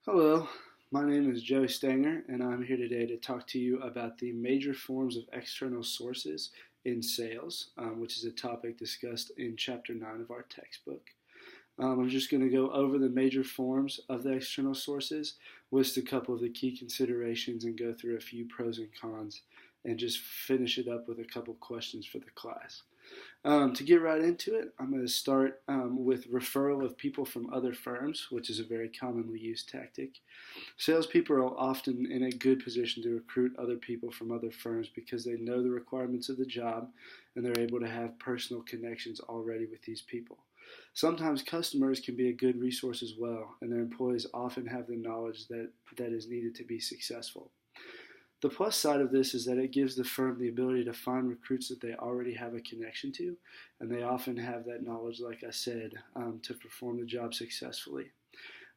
Hello, my name is Joe Stanger, and I'm here today to talk to you about the major forms of external sources in sales, which is a topic discussed in Chapter 9 of our textbook. I'm just going to go over the major forms of the external sources, list a couple of the key considerations, and go through a few pros and cons, and just finish it up with a couple questions for the class. To get right into it, I'm going to start with referral of people from other firms, which is a very commonly used tactic. Salespeople are often in a good position to recruit other people from other firms because they know the requirements of the job and they're able to have personal connections already with these people. Sometimes customers can be a good resource as well, and their employees often have the knowledge that is needed to be successful. The plus side of this is that it gives the firm the ability to find recruits that they already have a connection to, and they often have that knowledge, like I said, to perform the job successfully.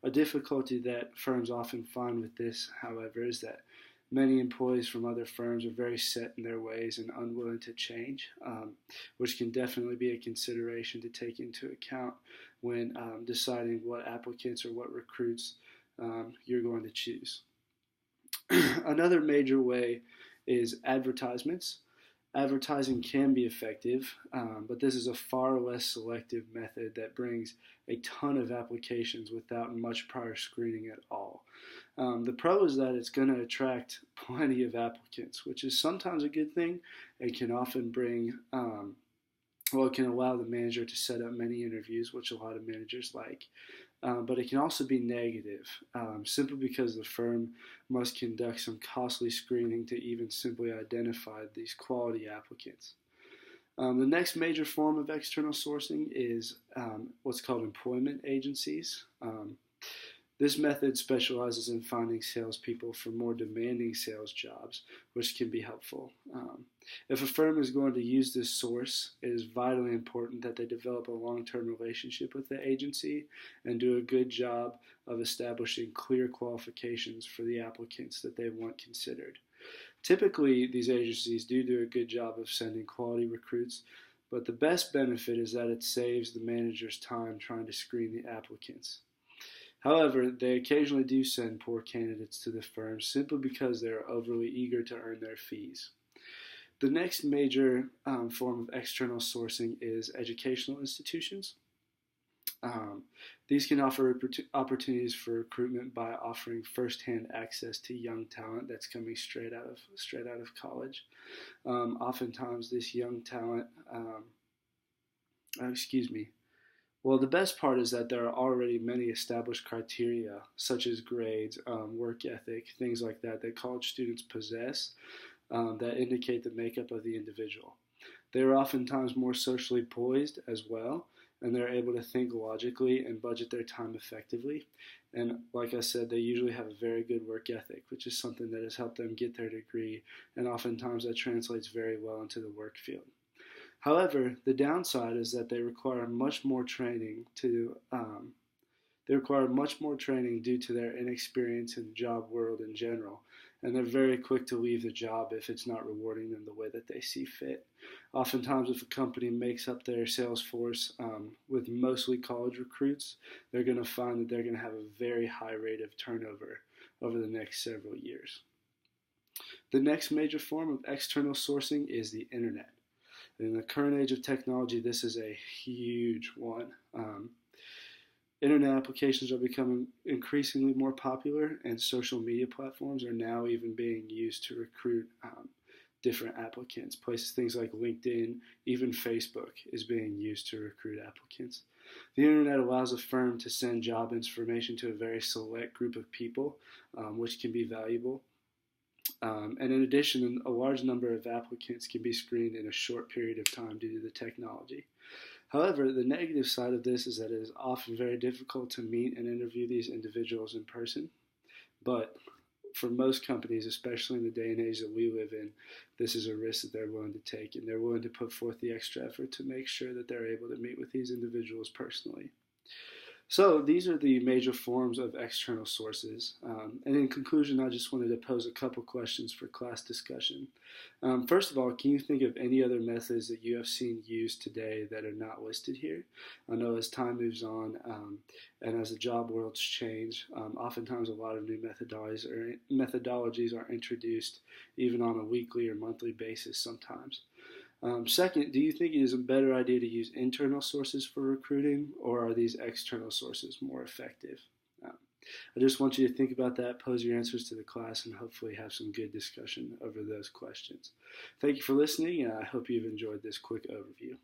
A difficulty that firms often find with this, however, is that many employees from other firms are very set in their ways and unwilling to change, which can definitely be a consideration to take into account when deciding what applicants or what recruits you're going to choose. Another major way is advertisements. Advertising can be effective, but this is a far less selective method that brings a ton of applications without much prior screening at all. The pro is that it's going to attract plenty of applicants, which is sometimes a good thing and can often it can allow the manager to set up many interviews, which a lot of managers like. But it can also be negative, simply because the firm must conduct some costly screening to even simply identify these quality applicants. The next major form of external sourcing is what's called employment agencies. This method specializes in finding salespeople for more demanding sales jobs, which can be helpful. If a firm is going to use this source, it is vitally important that they develop a long-term relationship with the agency and do a good job of establishing clear qualifications for the applicants that they want considered. Typically, these agencies do a good job of sending quality recruits, but the best benefit is that it saves the manager's time trying to screen the applicants. However, they occasionally do send poor candidates to the firm simply because they are overly eager to earn their fees. The next major form of external sourcing is educational institutions. These can offer opportunities for recruitment by offering first-hand access to young talent that's coming straight out of college. Oftentimes, this young talent, Well, the best part is that there are already many established criteria, such as grades, work ethic, things like that, that college students possess that indicate the makeup of the individual. They are oftentimes more socially poised as well, and they're able to think logically and budget their time effectively. And like I said, they usually have a very good work ethic, which is something that has helped them get their degree, and oftentimes that translates very well into the work field. However, the downside is that they require much more training due to their inexperience in the job world in general, and they're very quick to leave the job if it's not rewarding them the way that they see fit. Oftentimes, if a company makes up their sales force with mostly college recruits, they're going to find that they're going to have a very high rate of turnover over the next several years. The next major form of external sourcing is the internet. In the current age of technology, this is a huge one. Internet applications are becoming increasingly more popular, and social media platforms are now even being used to recruit different applicants. Things like LinkedIn, even Facebook is being used to recruit applicants. The internet allows a firm to send job information to a very select group of people, which can be valuable. And in addition, a large number of applicants can be screened in a short period of time due to the technology. However, the negative side of this is that it is often very difficult to meet and interview these individuals in person. But for most companies, especially in the day and age that we live in, this is a risk that they're willing to take, and they're willing to put forth the extra effort to make sure that they're able to meet with these individuals personally. So these are the major forms of external sources. And in conclusion, I just wanted to pose a couple questions for class discussion. First of all, can you think of any other methods that you have seen used today that are not listed here? I know as time moves on and as the job worlds change, oftentimes a lot of new methodologies are introduced even on a weekly or monthly basis sometimes. Second, do you think it is a better idea to use internal sources for recruiting, or are these external sources more effective? I just want you to think about that, pose your answers to the class, and hopefully have some good discussion over those questions. Thank you for listening, and I hope you've enjoyed this quick overview.